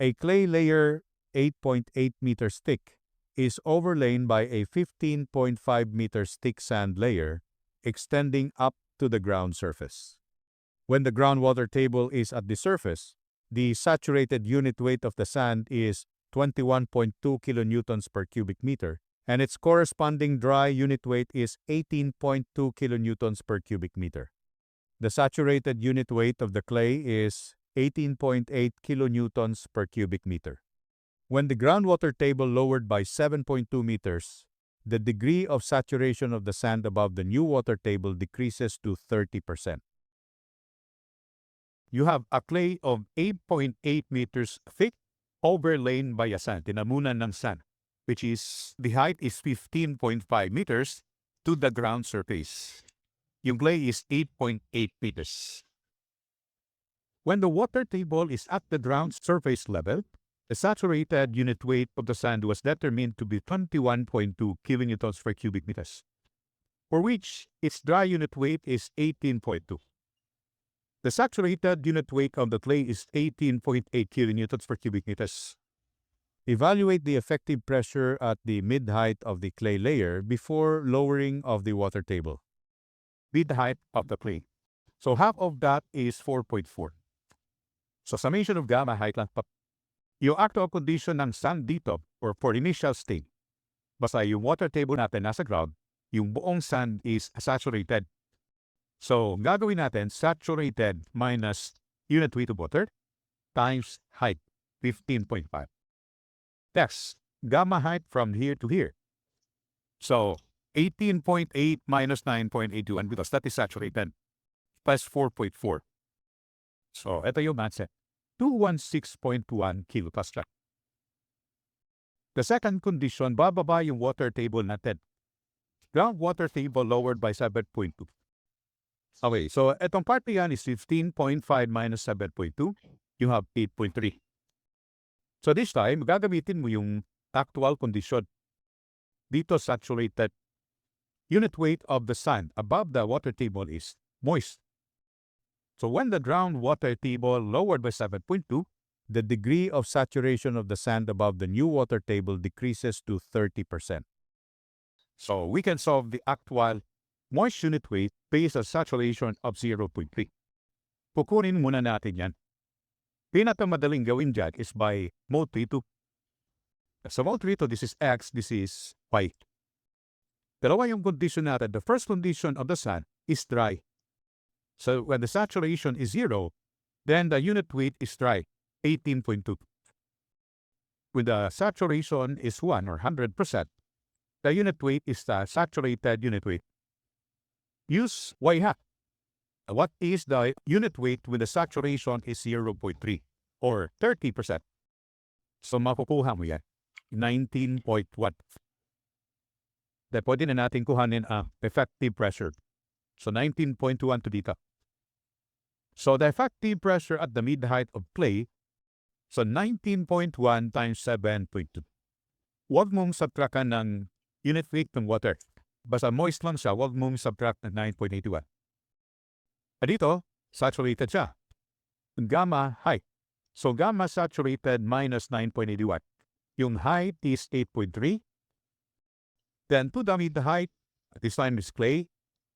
A clay layer 8.8 meters thick is overlain by a 15.5 meters thick sand layer extending up to the ground surface. When the groundwater table is at the surface, the saturated unit weight of the sand is 21.2 kilonewtons per cubic meter, and its corresponding dry unit weight is 18.2 kilonewtons per cubic meter. The saturated unit weight of the clay is 18.8 kilonewtons per cubic meter. When the groundwater table lowered by 7.2 meters, the degree of saturation of the sand above the new water table decreases to 30%. You have a clay of 8.8 meters thick overlain by a sand, tinamunan ng sand, which is, the height is 15.5 meters to the ground surface. Yung clay is 8.8 meters. When the water table is at the ground surface level, the saturated unit weight of the sand was determined to be 21.2 kilonewtons per cubic meters, for which its dry unit weight is 18.2. The saturated unit weight of the clay is 18.8 kilonewtons per cubic meters. Evaluate the effective pressure at the mid-height of the clay layer before lowering of the water table. Mid-height of the clay. So half of that is 4.4. So summation of gamma height lang pa. Yung actual condition ng sand dito, or for initial state, basta yung water table natin nasa ground, yung buong sand is saturated. So, gagawin natin saturated minus unit weight of water times height, 15.5. That's gamma height from here to here. So, 18.8 minus 9.81 because that is saturated plus 4.4. So, ito yung answer. 216.1 kilopascal. The second condition, bababa yung water table natin. Groundwater table lowered by 7.2. Okay, so itong part na yan is 15.5 minus 7.2. You have 8.3. So this time, gagamitin mo yung actual condition. Dito saturated. Unit weight of the sand above the water table is moist. So when the groundwater table lowered by 7.2, the degree of saturation of the sand above the new water table decreases to 30%. So we can solve the actual moist unit weight based on saturation of 0.3. Kukunin muna natin yan. Pinakamadaling gawin dyan is by mode 3-2. So mode 3-2, this is X, this is Y. Dalawa yung condition natin. The first condition of the sand is dry. So when the saturation is 0, then the unit weight is dry, 18.2. When the saturation is 1 or 100%, the unit weight is the saturated unit weight. Use Y hat. What is the unit weight when the saturation is 0.3 or 30%? So makukuha mo yan, 19.1. Then pwede na natin kuhanin ang effective pressure. So 19.1 to dito. So the effective pressure at the mid-height of clay, so 19.1 times 7.2. Huwag mong subtractan ng unit weight ng water. Basta moist lang siya, huwag mong subtract ng 9.81. Dito, saturated siya. Gamma height. So gamma saturated minus 9.81. Yung height is 8.3. Then to the mid-height, this time is clay.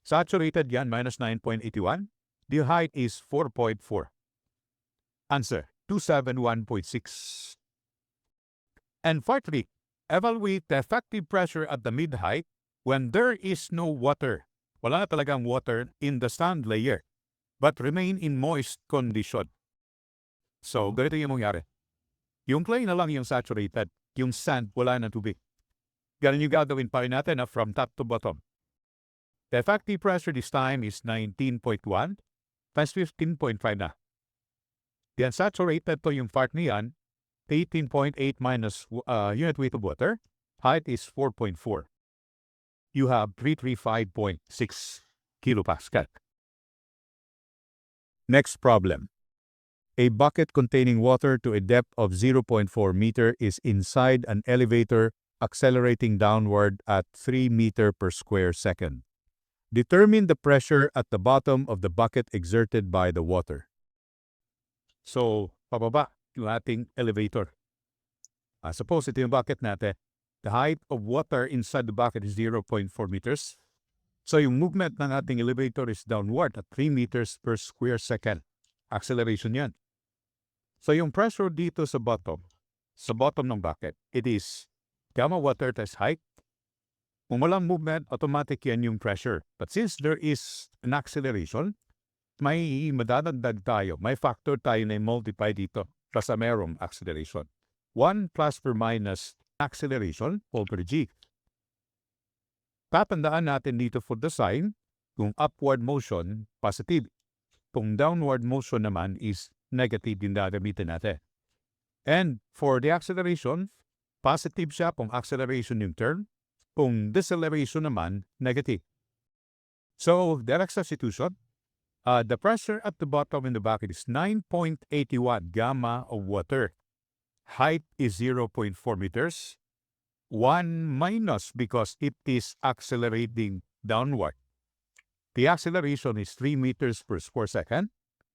Saturated yan minus 9.81. The height is 4.4. Answer, 271.6. And fourthly, evaluate the effective pressure at the mid-height when there is no water. Wala talagang water in the sand layer, but remain in moist condition. So, ganito yung mangyari. Yung clay na lang yung saturated, yung sand wala na tubig. Ganun yung gagawin pa rin natin from top to bottom. The effective pressure this time is 19.1 times 15.5 na. The unsaturated to yung part niyan, 18.8 minus unit weight of water, height is 4.4. You have 335.6 kilopascal. Next problem. A bucket containing water to a depth of 0.4 meter is inside an elevator accelerating downward at 3 meter per square second. Determine the pressure at the bottom of the bucket exerted by the water. So, pababa. yung ating elevator. Suppose ito yung bucket natin. The height of water inside the bucket is 0.4 meters. So yung movement ng ating elevator is downward at 3 meters per square second. Acceleration yan. So yung pressure dito sa bottom ng bucket, it is gamma water times height. Kung walang movement, automatic yan yung pressure. But since there is an acceleration, may madadagdag tayo, may factor tayo na multiply dito kasi merong acceleration. 1 plus per minus acceleration over g. Tatandaan natin dito for the sign, kung upward motion, positive. Kung downward motion naman is negative yung gagamitin natin. And for the acceleration, positive siya kung acceleration yung term. Kung deceleration naman, negative. So, direct substitution. The pressure at the bottom in the bucket is 9.81 gamma of water. Height is 0.4 meters. 1 minus because it is accelerating downward. The acceleration is 3 meters per square second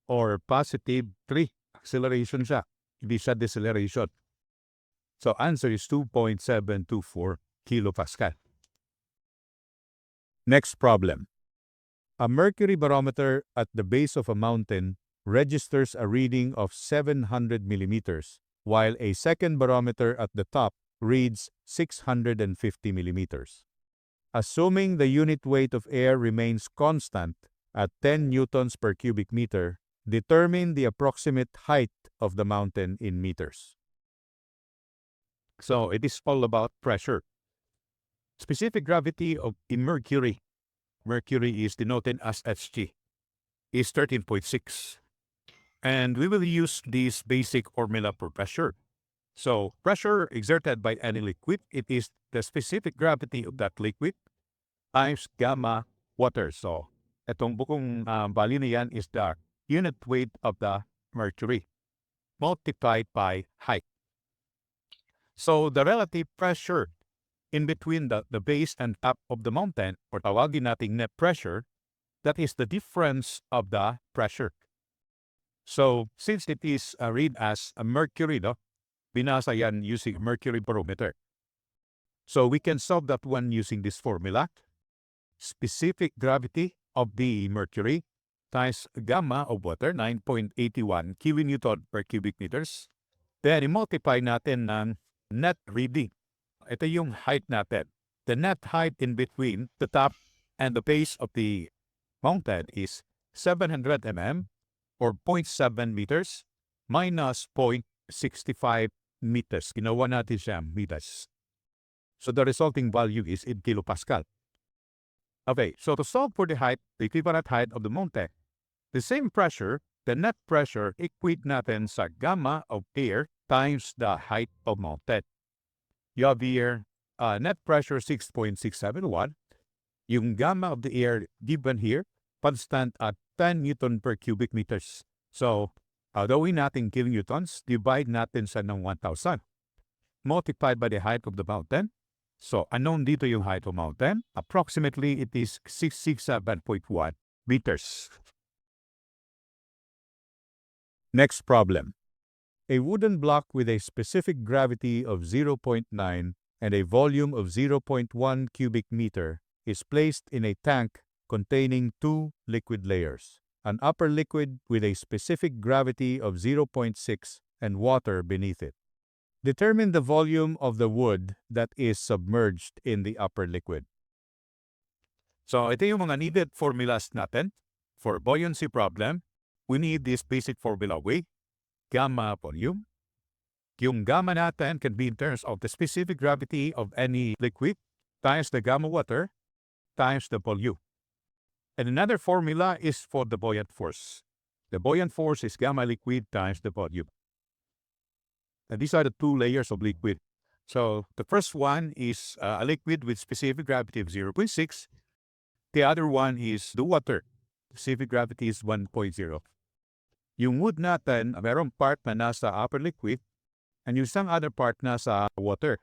or positive 3. Acceleration siya. Hindi siya deceleration. So answer is 2.724 kilopascal. Next problem. A mercury barometer at the base of a mountain registers a reading of 700 millimeters, while a second barometer at the top reads 650 millimeters. Assuming the unit weight of air remains constant at 10 newtons per cubic meter, determine the approximate height of the mountain in meters. So it is all about pressure. Specific gravity of mercury. Mercury is denoted as Hg. Is 13.6. And we will use this basic formula for pressure. So, pressure exerted by any liquid, it is the specific gravity of that liquid times gamma water. So, itong bukong value na yan is the unit weight of the mercury multiplied by height. So, the relative pressure in between the base and top of the mountain, or tawagin nating net pressure, that is the difference of the pressure. So, since it is read as a mercury, binasa yan using mercury barometer. So, we can solve that one using this formula. Specific gravity of the mercury times gamma of water, 9.81 kilonewton per cubic meters. Then, i-multiply natin ng net reading. Ito yung height natin. The net height in between the top and the base of the mountain is 700 mm or 0.7 meters minus 0.65 meters. Ginawa natin siya meters. So the resulting value is in kilopascal. Okay, so to solve for the height, the equivalent height of the mountain, the same pressure, the net pressure, equate natin sa gamma of air times the height of mountain. You have here net pressure 6.671. Yung gamma of the air given here, constant at 10 Newton per cubic meters. So, gawin natin kilonewtons, divide natin sa ng 1,000. Multiplied by the height of the mountain. So, unknown dito yung height of mountain. Approximately, it is 667.1 meters. Next problem. A wooden block with a specific gravity of 0.9 and a volume of 0.1 cubic meter is placed in a tank containing 2 liquid layers, an upper liquid with a specific gravity of 0.6 and water beneath it. Determine the volume of the wood that is submerged in the upper liquid. So, ito yung mga needed formulas natin. For buoyancy problem, we need this basic formula weight, gamma volume. Yung gamma natin can be in terms of the specific gravity of any liquid times the gamma water times the volume. And another formula is for the buoyant force. The buoyant force is gamma liquid times the volume. And these are the 2 layers of liquid. So the first one is a liquid with specific gravity of 0.6. The other one is the water. Specific gravity is 1.0. Yung wood natin, mayroong part na nasa upper liquid and yung isang other part nasa water.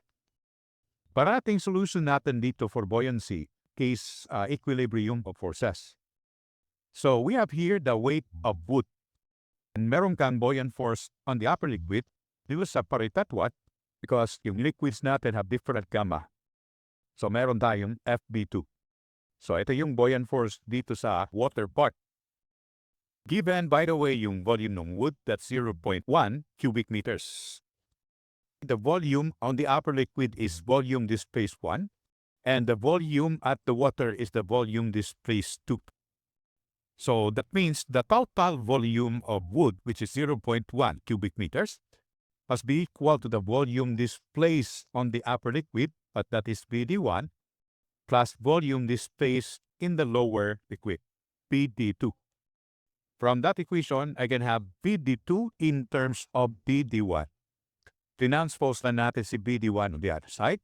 Parating solution natin dito for buoyancy case equilibrium of forces. So we have here the weight of wood. And meron kang buoyant force on the upper liquid, we will separate that what? Because yung liquids natin have different gamma. So meron tayong FB2. So ito yung buoyant force dito sa water part. Given, by the way, yung volume ng wood, that's 0.1 cubic meters. The volume on the upper liquid is volume displaced 1, and the volume at the water is the volume displaced 2. So that means the total volume of wood, which is 0.1 cubic meters, must be equal to the volume displaced on the upper liquid, but that is BD1, plus volume displaced in the lower liquid, BD2. From that equation, I can have BD2 in terms of BD1. Transpose na natin si BD1 on the other side,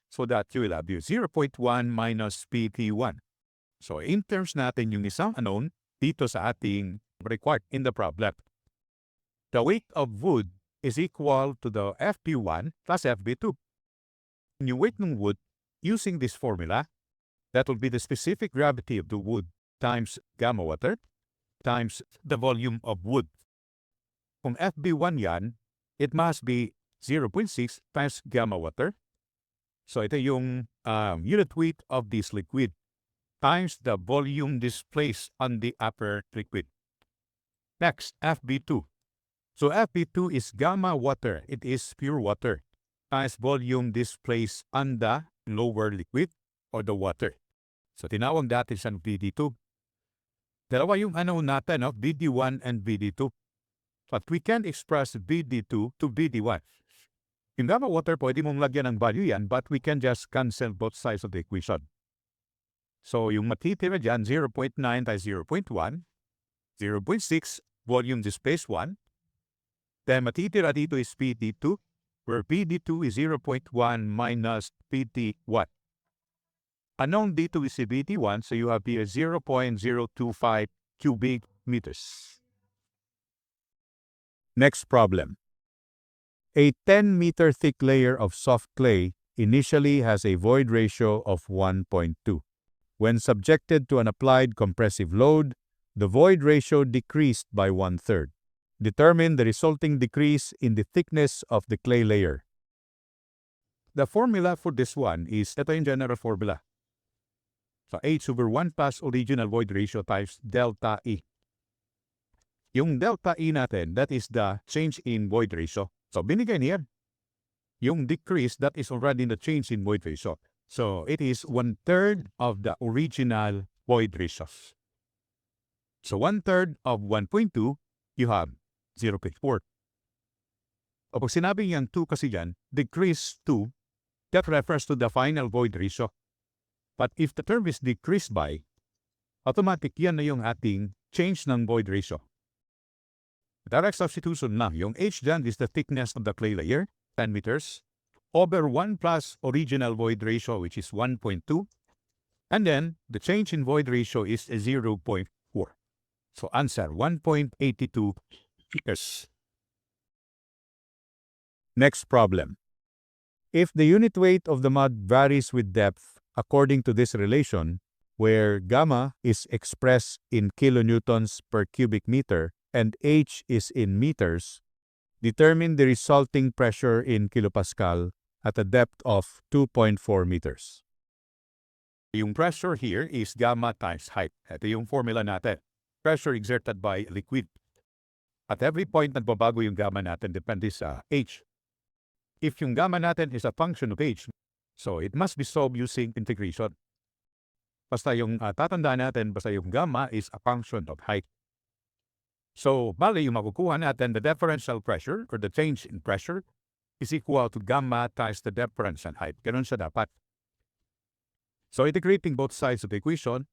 so that you will have 0.1 minus BD1. So in terms natin yung isang unknown dito sa ating required in the problem. The weight of wood is equal to the FB1 plus FB2. Yung weight ng wood, using this formula, that will be the specific gravity of the wood times gamma water times the volume of wood. Kung FB1 yan, it must be 0.6 times gamma water. So ito yung unit weight of this liquid times the volume displaced on the upper liquid. Next, FB2. So FB2 is gamma water. It is pure water times volume displaced on the lower liquid or the water. So tinawag natin siyang BD2. Dalawa yung unknown natin, BD1 and BD2. But we can express BD2 to BD1. Yung gamma water, pwede mong lagyan ng value yan, but we can just cancel both sides of the equation. So yung matitira dyan, 0.9 times 0.1, 0.6, volume displaced 1. Then matitira dito is BD2, where BD2 is 0.1 minus BD1. Unknown dito is BD1, so you have here 0.025 cubic meters. Next problem. A 10-meter thick layer of soft clay initially has a void ratio of 1.2. When subjected to an applied compressive load, the void ratio decreased by 1/3. Determine the resulting decrease in the thickness of the clay layer. The formula for this one is, ito yung general formula. So H over 1 plus original void ratio times delta E. Yung delta E natin, that is the change in void ratio. So binigay niya, yung decrease, that is already the change in void ratio. So it is 1/3 of the original void ratios. So 1/3 of 1.2, you have 0.4. O pag sinabing yung 2 kasi yan, decrease 2, that refers to the final void ratio. But if the term is decreased by, automatic yan na yung ating change ng void ratio. Direct substitution lang. Yung H dyan is the thickness of the clay layer, 10 meters, over 1 plus original void ratio, which is 1.2. And then, the change in void ratio is 0.4. So answer, 1.82 meters. Next problem. If the unit weight of the mud varies with depth according to this relation, where gamma is expressed in kilonewtons per cubic meter and H is in meters, determine the resulting pressure in kilopascal at a depth of 2.4 meters. Yung pressure here is gamma times height. Ito yung formula natin. Pressure exerted by liquid. At every point nagbabago yung gamma natin depende sa H. If yung gamma natin is a function of H, so it must be solved using integration. Basta yung tatandaan natin, basta yung gamma is a function of height. So, bali yung makukuha natin, the differential pressure or the change in pressure is equal to gamma times the difference in height. Ganun siya dapat. So, integrating both sides of the equation,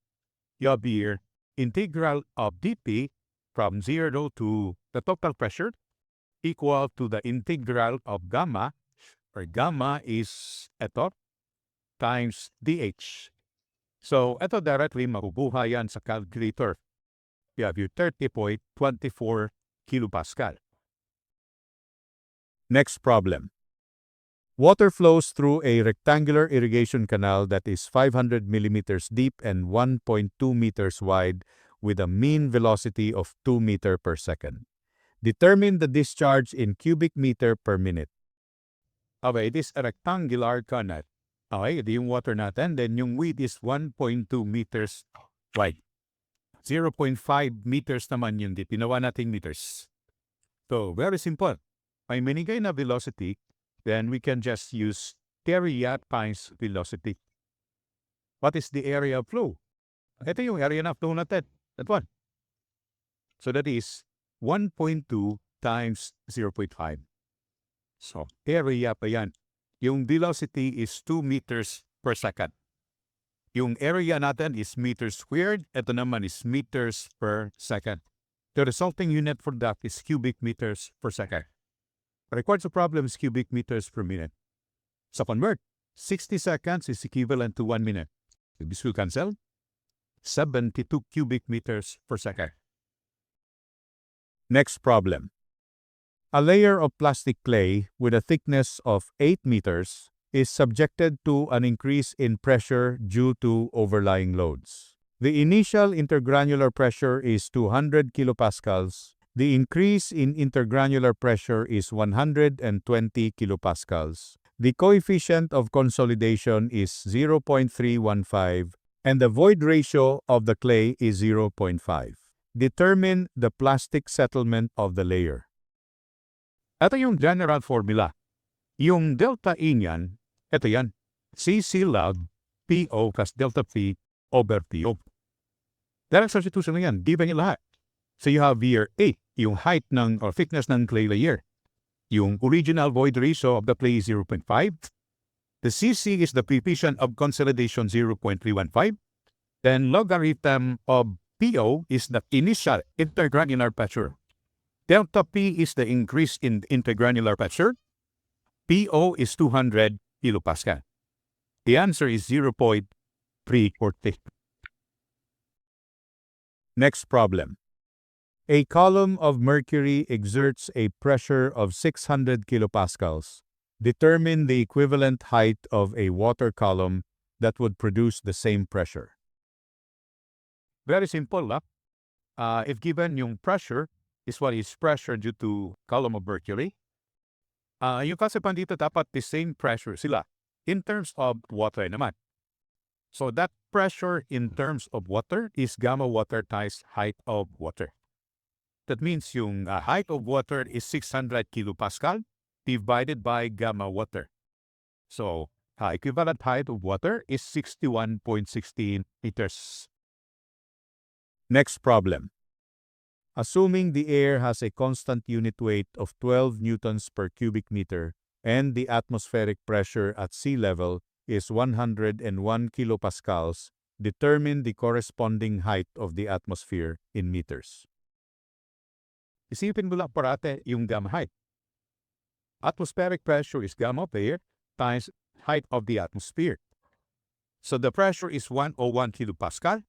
you have here integral of dP from 0 to the total pressure equal to the integral of gamma, where gamma is ito, times dH. So, ito directly makukuha yan sa calculator. You have your 30.24 kilopascal. Next problem. Water flows through a rectangular irrigation canal that is 500 millimeters deep and 1.2 meters wide with a mean velocity of 2 meters per second. Determine the discharge in cubic meter per minute. Okay, it is a rectangular canal. Okay, ito yung water natin. Then yung width is 1.2 meters wide. 0.5 meters naman yung dip. Pinawa nating meters. So, very simple. May minigay na velocity, then we can just use area times velocity. What is the area of flow? Ito yung area na flow natin. That one. So that is 1.2 times 0.5. So, area pa yan. Yung velocity is 2 meters per second. Yung area natin is meters squared. Ito naman is meters per second. The resulting unit for that is cubic meters per second. Required sa problem is cubic meters per minute. So convert, 60 seconds is equivalent to 1 minute. This will cancel. 72 cubic meters per second. Next problem. A layer of plastic clay with a thickness of 8 meters is subjected to an increase in pressure due to overlying loads. The initial intergranular pressure is 200 kilopascals. The increase in intergranular pressure is 120 kilopascals. The coefficient of consolidation is 0.315 and the void ratio of the clay is 0.5. Determine the plastic settlement of the layer. Ito yung general formula. Yung delta E niyan, ito yan. CC log PO plus delta P over PO. Direct substitution na yan. Given yung lahat. So you have here A, yung height ng or thickness ng clay layer. Yung original void ratio of the clay is 0.5. The CC is the coefficient of consolidation 0.315. Then logarithm of PO is the initial intergranular pressure. Delta P is the increase in intergranular pressure. PO is 200 kilopascal. The answer is 0.340. Next problem. A column of mercury exerts a pressure of 600 kilopascals. Determine the equivalent height of a water column that would produce the same pressure. Very simple, lah. If given yung pressure is what is pressure due to column of mercury, yung kasapan dito dapat the same pressure sila in terms of water naman. So that pressure in terms of water is gamma water times height of water. That means yung height of water is 600 kilopascal divided by gamma water. So equivalent height of water is 61.16 meters. Next problem. Assuming the air has a constant unit weight of 12 newtons per cubic meter and the atmospheric pressure at sea level is 101 kilopascals, determine the corresponding height of the atmosphere in meters. Isipin mo lang parate yung gamma height. Atmospheric pressure is gamma of air times height of the atmosphere. So the pressure is 101 kilopascal.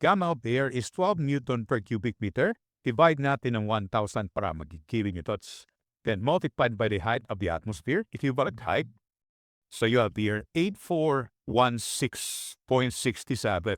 Gamma of air is 12 Newton per cubic meter. Divide natin ng 1,000 para magiging newtons. Then multiplied by the height of the atmosphere, equivalent height. So you have here 8416.67